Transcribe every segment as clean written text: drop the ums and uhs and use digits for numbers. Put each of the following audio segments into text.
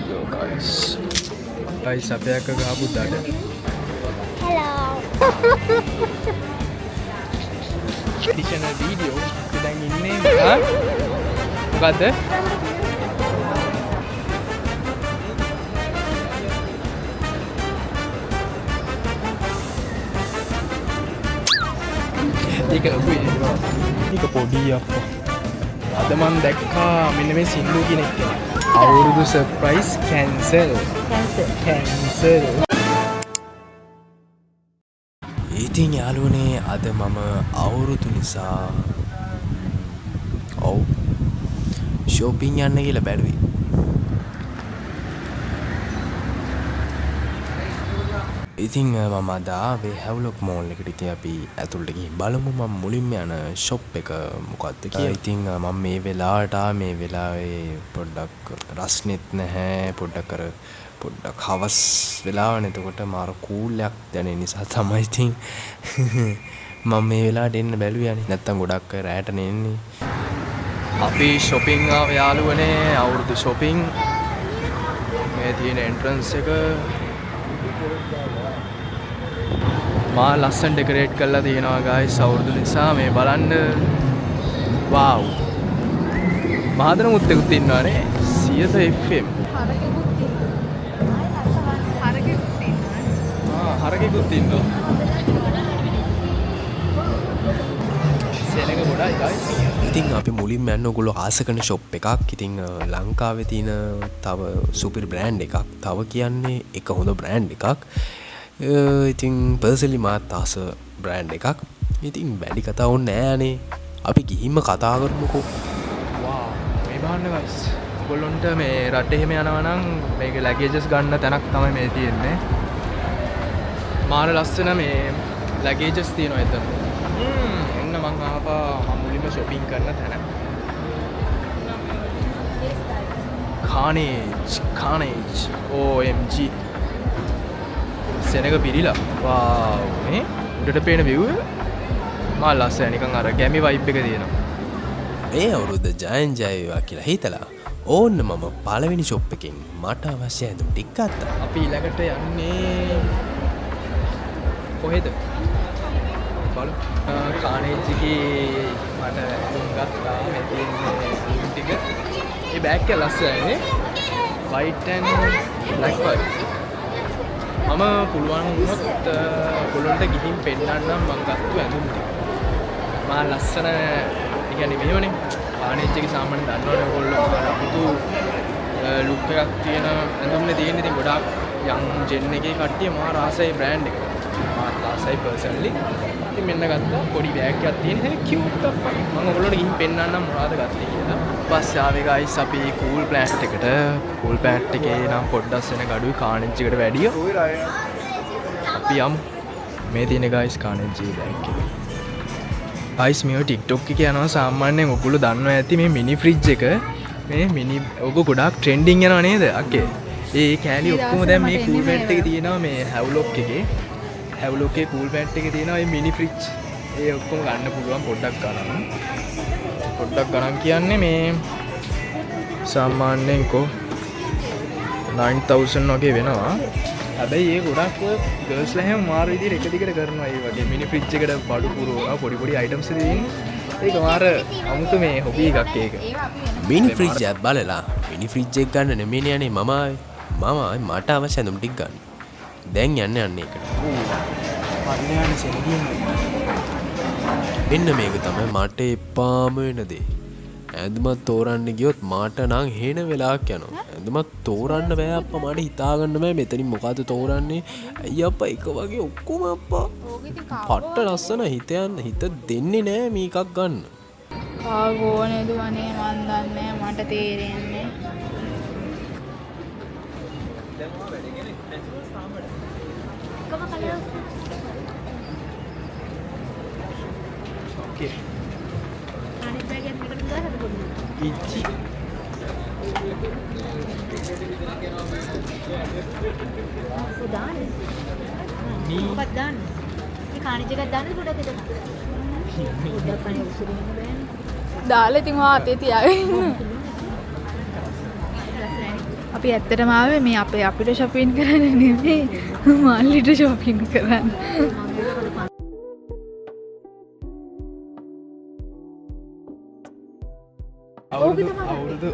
Yo guys apa yang gabut ada? Hello. Additional video kita ini, ha? Bukan deh? Ini podi apa? Ada man dekka මෙන්න මේ සින්දු කෙනෙක් අවුරුදු surprise cancel. ඉතින් යාළුවනේ අද මම අවුරුදු නිසා shopping යන්න කියලා බැලුවේ. ඉතින් මම අද ආවේ හැව්ලොක් මෝල් එකට. ඉතින් අපි ඇතුළට ගිහින් බලමු මම මුලින්ම යන shop එක මොකක්ද කියලා. ඉතින් මම මේ වෙලාවේ පොඩ්ඩක් රස්නෙත් නැහැ. පොඩ්ඩක් හවස් වෙලාවනේ. එතකොට මාර කූල් එකක් දැනෙන නිසා තමයි ඉතින් මම මේ වෙලාවට එන්න බැලුවේ යන්නේ. නැත්තම් ගොඩක් අය රැට නෙන්නේ. අපි shopping ආව යාළුවනේ අවුරුදු shopping. මේ තියෙන entrance එක මා ලස්සන ඩෙකොරේට් කරලා තියෙනවා guys අවුරුදු නිසා. මේ බලන්න wow මහදන මුත්තෙකුත් ඉන්නවානේ සියත FM හරකෙකුත් ඉන්නවා. සෙනඟ ගොඩයි guys. ඉතින් අපි මුලින්ම යන්න ඔයගොල්ලෝ ආස කරන shop එකක්. ඉතින් ලංකාවේ තියෙන තව සුපිරි බ්‍රෑන්ඩ් එකක්. තව කියන්නේ එක හොඳ බ්‍රෑන්ඩ් එකක්. ඉතින් පර්සනලි මාත් ආස බ්‍රෑන්ඩ් එකක්. ඉතින් වැඩි කතා ඕනේ නෑනේ. අපි ගිහින්ම කතා කරමුකෝ. වාව් මේ බලන්න guys. ඔයගොල්ලන්ට මේ රට එහෙම යනවා නම් මේක ලැගේජස් ගන්න තැනක් තමයි මේ තියෙන්නේ. මාර ලස්සන මේ ලැගේජස් තියෙනවා එතන. එන්න මං ආපා මම මුලින්ම shopping කරන තැන. Carnage OMG සෙනඟ පිරිලා. වාව් මේ උඩට පේන view එක මා ලස්සන නිකන් අර ගැමි vibe එක තියෙනවා. මේ අවුරුද්ද ජයන් ජය වේවා කියලා හිතලා ඕන්න මම පළවෙනි shop එකෙන් මට අවශ්‍ය ඇඳුම් ටික ගත්තා. අපි ඊළඟට යන්නේ කොහෙද? බලමු. Carnage එකේ මට ඇඳුම් ගත්තා. මේ තියෙන ඇඳුම් ටික. මේ බෑග් එක ලස්සනයි නේ. white and black white. මම පුළුවන් වුණොත් ඔයගොල්ලන්ට ගිහින් පෙන්නන්නම් මම ගත්තු ඇඳුම් ටික. මා ලස්සන කියන්නේ මෙහෙමනේ. Carnage එකේ සාමාන්‍යයෙන් දන්නවනේ ඔයගොල්ලෝ අලුතු ලුක් එකක් තියෙන ඇඳුම්නේ තියෙන්නේ. ඉතින් ගොඩාක් යන් ජෙන් එකේ කට්ටිය මා රාසයි බ්‍රෑන්ඩ් එක. මා රාසයි පර්සනලි. ඉතින් මෙන්න ගත්තා. පොඩි බෑග් එකක් තියෙන. ඒක කියුට් එකක්. මම ඔයගොල්ලන්ට ගිහින් පෙන්නන්නම් මොනවද ගත්තේ කියලා. පස්සේ ආවේ guys අපි cool plant එකට. cool plant එකේ නම් පොඩ්ඩක් වෙන ගඩුයි Carnage එකට වැඩිය. අපි යමු. මේ තියෙන guys Carnage බෑග් එක. guys මේ TikTok එකේ යනවා සාමාන්‍යයෙන් ඔයගොල්ලෝ දන්නවා ඇති මේ mini fridge එක. මේ mini ඔක ගොඩාක් trending යනවා නේද? අක්කේ. ඒ කෑලි ඔක්කොම දැන් මේ cool plant එකේ තියෙනවා මේ Havelock එකේ. Havelock එකේ cool plant එකේ තියෙනවා මේ mini fridge. ඒ ඔක්කොම ගන්න පුළුවන් පොඩ්ඩක් ගන්න. පොඩ්ඩක් ගණන් කියන්නේ මේ සාමාන්‍යයෙන් කො 9000 වගේ වෙනවා. හැබැයි ඒ ගොඩක් ගර්ල්ස්ලා හැම මාර විදිහට එක දිගට කරනවා. ඒ වගේ මිනි ෆ්‍රිජ් එකට බඩු පුරවනවා පොඩි අයිටම්ස් තියෙන්නේ. ඒක මාර අමුතු මේ හොබි එකක් ඒක. මිනි ෆ්‍රිජ් එකක් බලලා මිනි ෆ්‍රිජ් එක ගන්න නෙමෙයි යන්නේ මම මට අවශ්‍ය ඇඳුම් ටික ගන්න. දැන් යන්නේ ඒකට. පල්ලෙහානේ සෙනගින්. මෙන්න මේක තමයි මට එපාම වෙන දේ. ඇඳුමක් තෝරන්න ගියොත් මට නම් හේන වෙලාවක් යනවා. ඇඳුමක් තෝරන්න බෑ අප්පා. මට හිතා ගන්න බෑ මෙතනින් මොකද්ද තෝරන්නේ. අයිය අප්පා එක වගේ ඔක්කොම අප්පා. පට්ට ලස්සන හිත දෙන්නේ නෑ මේකක් ගන්න. ආගෝ නේද වනේ මන් දන්නේ මට තේරෙන්නේ. Okay. අනිත් බෑග් එකත් එකට දාලා පොඩි. ඉච්චි. උදානේ. මොකක්ද දාන්නේ? මේ Carnage එකක් දාන්නද පොඩක් එතන? පොඩක් කන්නේ උසුරින්න බෑනේ. දාලා ඉතින් ඔයා අතේ තියාගෙන ඉන්න. අපි ඇත්තටම ආවේ මේ අපිට shopping කරන්න නෙමෙයි මාල්ලිට shopping කරන්න.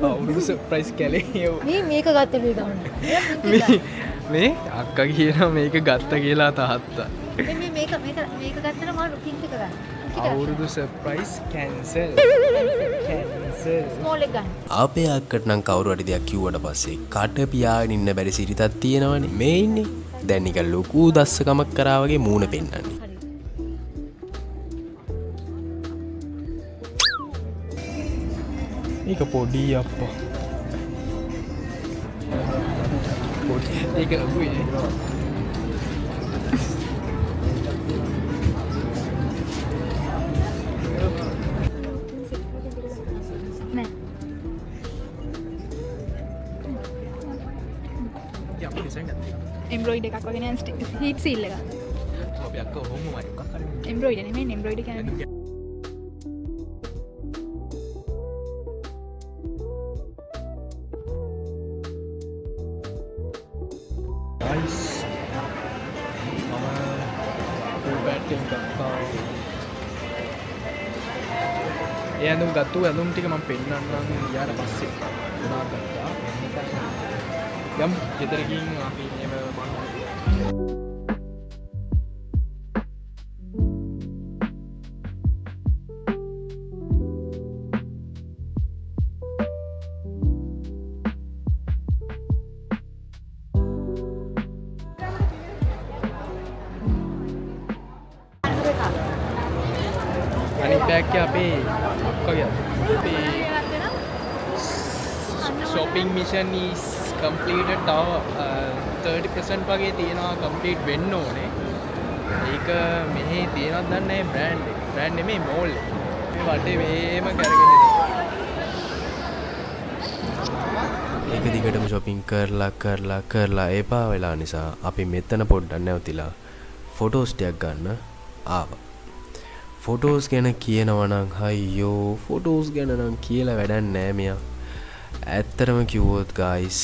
අවුරුදු සර්ප්‍රයිස් කැලේ මේක ගත්තලු ගමන. මේ අක්කා කියනවා මේක ගත්ත කියලා තාත්තා. මේක ගත්තට මම රුපින් එක ගන්න. අවුරුදු සර්ප්‍රයිස් කැන්සල්. ස්මෝල් එක ගන්න. අපේ අක්කට නම් කවුරු හරි දෙයක් කිව්වට පස්සේ කට පියාගෙන ඉන්න බැරි සිරිතක් තියෙනවනේ. මේ ඉන්නේ. දැන් නිකන් ලොකු දස්සකමක් කරා වගේ මූණ පෙන්නන්නේ. ඒක පොඩි අප්පා. පොඩි ඒක ලොකුයි. නෑ. අපි ඩිසයින් ගත්තා. එම්බ්‍රොයිඩර් එකක් වගේ නෑ හීට් සීල් එක. අපි අක්කා ඔහොමමයි මොකක් හරි. එම්බ්‍රොයිඩර් නෙමෙයි එම්බ්‍රොයිඩර් කියන්නේ. Nice. Mama full batting ගත්තා. ඒ ඇඳුම් ටික මම පෙන්නන්නම් ඊට පස්සේ මොනවද ගත්තා. යම් ගෙදර ගිහින් අපි එහෙම අනිත් බෑග් එක අපේ අක්කගේ අපේ shopping mission is completed තව 30% වගේ තියෙනවා complete වෙන්න ඕනේ. ඒක මෙහි තියෙනවද දන්නේ නැහැ brand එක. brand නෙමෙයි mall එක. මේ වටේ වේම කරගෙන ඒක දිගටම shopping කරලා එපා වෙලා නිසා අපි මෙතන පොඩ්ඩක් නැවතිලා ෆොටෝස් ටිකක් ගන්න ආවා. ෆොටෝස් ගැන කියනවා නම් අයියෝ ෆොටෝස් ගැන නම් කියලා වැඩක් නැහැ මෙයා. ඇත්තටම කිව්වොත් guys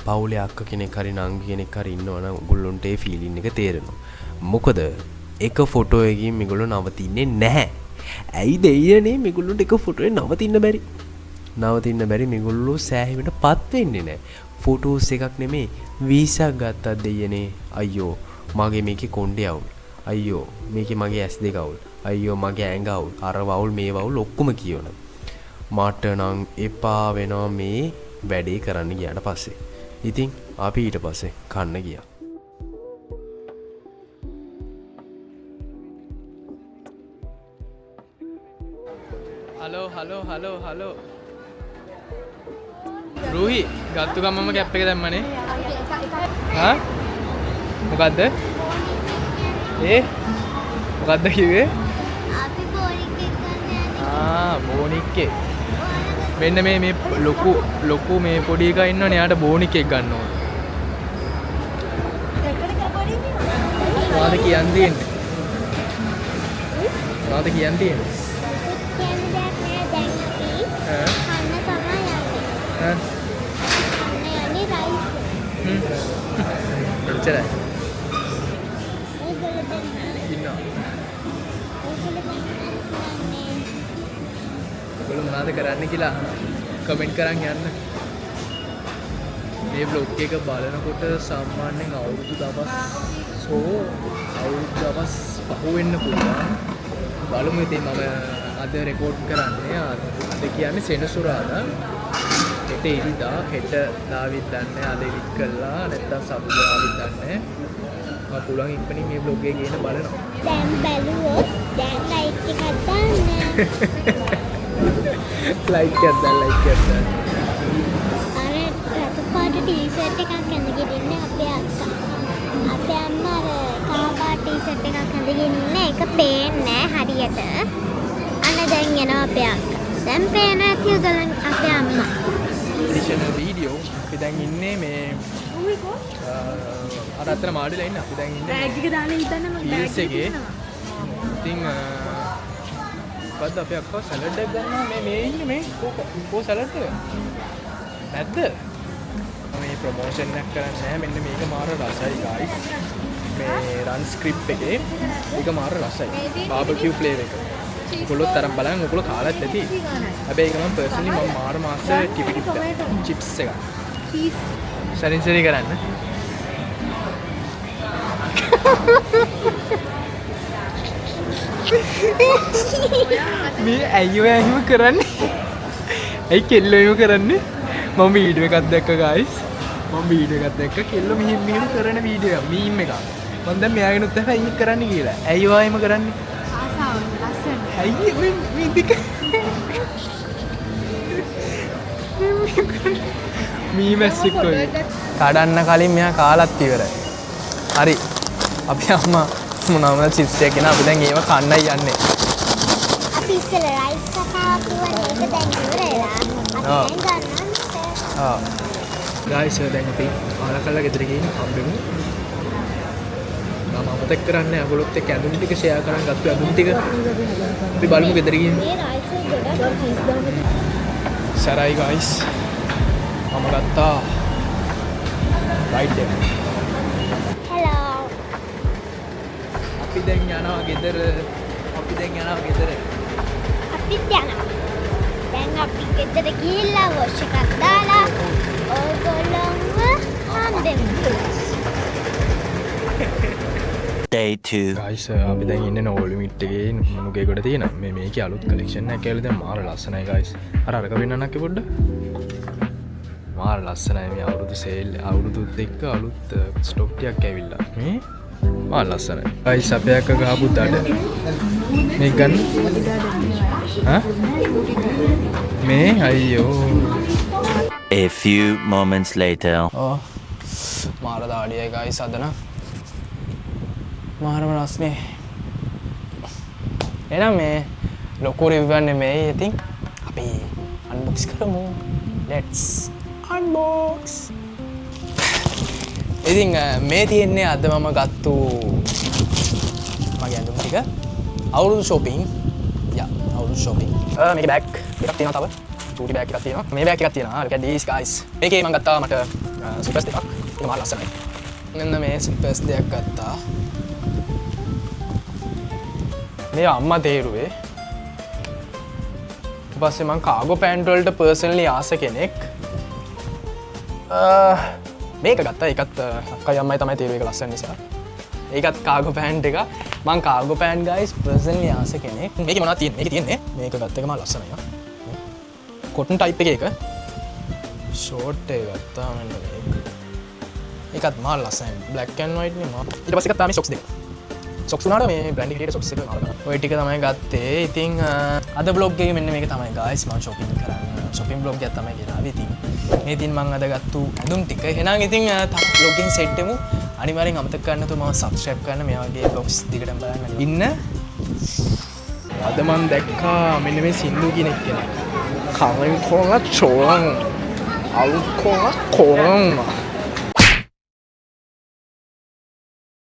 පවුලේ අක්ක කෙනෙක් හරි නංගි කෙනෙක් හරි ඉන්නවා නම් ඔයගොල්ලොන්ට ඒ ෆීලින් එක තේරෙනවා. මොකද එක ෆොටෝ එකකින් මේගොල්ලෝ නවතින්නේ නැහැ. ඇයි දෙයියනේ මේගොල්ලොන්ට එක ෆොටෝ එකේ නවතින්න බැරි මේගොල්ලෝ සෑහීමටපත් වෙන්නේ නැහැ. ෆොටෝස් එකක් නෙමෙයි 20ක් ගත්තත් දෙයියනේ අයියෝ මගේ මේකේ කොණ්ඩේ අවුල්. අයියෝ මේකේ මගේ ඇස් දෙක අවුල්. අයියෝ මගේ ඇඟ අවුල්. අර වවුල් මේ වවුල් ඔක්කොම කියවනවා. මට නම් එපා වෙනවා මේ වැඩේ කරන්න ගියාට පස්සේ. ඉතින් අපි ඊට පස්සේ කන්න ගියා. හලෝ රූහි ගත්තු ගමම කැප් එක දැම්මනේ. හා මොකද්ද මොකද්ද කිව්වේ? අපි බෝනික් එක ගන්න බෝනික් එක. මෙන්න මේ ලොකු මේ පොඩි එකා ඉන්නවනේ යාට බෝනික් එක ගන්න ඕන. මොනවද කියන්න තියෙන්නේ? කියන්න දෙයක් නෑ දැන් අපි කන්න තමයි යන්නේ. යන්නේ රයිස්. එච්චරයි. ඒගොල්ලෝ දැන් ඉන්නවා. ඔයගොල්ලෝ මොනවද කරන්න කියලා කමෙන්ට් කරන් යන්න. මේ vlog එක බලනකොට සාමාන්‍යයෙන් අවුරුදු දවස් 5 වෙන්න පුළුවන්. බලමු ඉතින් මම අද රෙකෝඩ් කරන්නේ අද කියන්නේ සෙනසුරාදා. හෙට ඉරිදා හෙට දාවිත් දන්නේ අද එඩිට් කළා නැත්නම් සබ්ස්ක්‍රයිබ් දන්නේ. මම පුළුවන් ඉක්මනින් මේ vlog එක ගේන බලනවා. දැන් බැලුවොත් දැන් ලයික් එකක් දාන්න. ලයික් එකක් දාන්න. අර රතුපාට ටී-ෂර්ට් එකක් ඇඳගෙන ඉන්නේ අපේ අක්කා. අපේ අම්මා අර කහපාට ටී-ෂර්ට් එකක් ඇඳගෙන ඉන්නේ ඒක පේන්නේ හරියට. අන්න දැන් එනවා අපේ අක්කා. දැන් පේන ඇති උදලන් අපේ අම්මා. ඇඩිෂනල් වීඩියෝ අපි දැන් ඉන්නේ මේ අර අතර මාඩුවලා ඉන්නේ අපි දැන් ඉන්නේ බෑග් එක දාලා හිටන්න මම බෑග් එකේ. ඉතින් මොකද්ද අපේ අක්කා සලාඩ් එකක් ගන්නවා මේ ඉන්නේ මේ කෝ සලාඩ් එක නැද්ද? මේ ප්‍රොමෝෂන් එකක් කරන්නේ නැහැ. මෙන්න මේක මාර රසයි guys. මේ රන් ස්ක්‍රිප්ට් එකේ මේක මාර රසයි. බාබකියු ෆ්ලේවර් එක. ඔයගොල්ලොත් තරම් බලන්න ඔයගොල්ලෝ කාලත් ඇති. හැබැයි ඒක මම පර්සනලි මම මාර මාස ටිපි චිප්ස් එක. සරින් සරි කරන්න. මේ ඇයිව එහෙම කරන්නේ? ඇයි කෙල්ලෝ එහෙම කරන්නේ? මම වීඩියෝ එකක් දැක්ක guys. මම වීඩියෝ එකක් දැක්ක කෙල්ලෝ මෙහෙම කරන වීඩියෝ එක මීම් එකක්. මම දැන් මෙයාගෙනුත් අහලා අයින් කරන්න කියලා. ඇයි ඔයා එහෙම කරන්නේ? ආසාව ලස්සන. ඇයි මේ දෙක මීමැස්සෙක් වගේ. කඩන්න කලින් මෙයා කාලත් ඉවරයි. හරි. අපි අම්මා මොනවාම චිප්ස් එකක් ගෙන අපි දැන් ඒව කන්නයි යන්නේ. අපි ඉස්සෙල්ලා රයිස් කතාවක් කිව්වනේ ඒක දැන් ඉවරලා. අපි දැන් ගන්නවා. ගායිස් දැන් අපි ආලා කල්ලා ගෙදර ගිහින් හම්බෙමු. මම අමතක කරන්නේ අගොල්ලොත් එක්ක ඇඳුම් ටික ෂෙයා කරන් ගත්ත ඇඳුම් ටික. අපි බලමු ගෙදර ගිහින්. මේ රයිස් එක ගොඩක් හයිස් දාන්න. සරයි ගායිස්. මම ගත්තා රයිඩ් එක. හෙලෝ. අපි දැන් යනවා ගෙදර. අපි දැන් යනවා ගෙදර. අපිත් යනවා. දැන් අපි ගෙදර ගිහිල්ලා වොෂ් එකක් දාලා ඕගොල්ලන්ව හම්බෙමු. Day 2. ගයිස් අපි දැන් ඉන්නේ නෝල් ලිමිට් එකේ නුගේ කොට තියෙන මේ මේකේ අලුත් කලෙක්ෂන් එකක් කියලා දැන් මාර ලස්සනයි ගයිස්. අර අරක වෙන්නන්නක් පොඩ්ඩ. මාර ලස්සනයි මේ අවුරුදු සේල් අවුරුදුත් එක්ක අලුත් ස්ටොක් ටිකක් ඇවිල්ලා. මේ මාර ලස්සනයි. ගයිස් අපේ අක්ක ගහපු දඩ. මේක ගන්න. හා? මේ අයියෝ. A few moments later. ඔව්. මාර දාඩියයි ගයිස් අදන. මාරම රස්නේ. එහෙනම් මේ ලොකු රිව්ව් එකක් නෙමෙයි. ඉතින් අපි අන්බොක්ස් කරමු. Let's unbox. ඉතින් මේ තියෙන්නේ අද මම ගත්තු මගේ ඇඳුම් ටික. අවුරුදු shopping. යා අවුරුදු shopping. මේක බෑග් එකක් තියෙනවා තව. චූටි බෑග් එකක් තියෙනවා. මේ බෑග් එකක් තියෙනවා. look at these guys. මේකේ මම ගත්තා මට ස්ලිපර්ස් දෙකක්. ඒක මාර ලස්සනයි. මෙන්න මේ ස්ලිපර්ස් දෙකක් ගත්තා. මේ අම්මා තේරුවේ. ඊට පස්සේ මම කාගෝ පැන්ට් වලට පර්සනලි ආස කෙනෙක්. මේක ගත්තා. ඒකත් අක්කයි අම්මයි තමයි තේරුවේ ඒක ලස්සන නිසා. ඒකත් කාගෝ පැන්ට් එක. මම කාගෝ පැන්ට් ගයිස් පර්සනලි ආස කෙනෙක්. මේකේ මොනවද තියෙන්නේ? මේකේ තියෙන්නේ මේක ගත්ත එක මම ලස්සනයි. කොටන් ටයිප් එකේ එක. ෂෝට් එක ගත්තා මෙන්න මේක. ඒකත් මම ලස්සනයි. බ්ලැක් ඇන්ඩ් වයිට් නේ මම. ඊට පස්සේ ගත්තා මේ සොක්ස් දෙක. සොක්ස් උනාට මේ බ්‍රෑන්ඩ් එකේ සොක්ස් එක නාලා. ඔය ටික තමයි ගත්තේ. ඉතින් අද බ්ලොග් එකේ මෙන්න මේක තමයි guys මම shopping කරන්නේ. shopping blog එකක් තමයි ගෙනාවේ. ඉතින් මේ ඉතින් මම අද ගත්තු ඇඳුම් ටික. එහෙනම් ඉතින් තව vlog එකෙන් සෙට් වෙමු. අනිවාර්යෙන් අමතක කරන්න නැතුව මම subscribe කරන්න මේ වගේ vlogs දිගටම බලන්න ඉන්න. අද මම දැක්කා මෙන්න මේ සින්දු කෙනෙක් කෙනෙක්. කමෙන් කොහොමද චෝරන්. අවු කොහොමද කොරන්.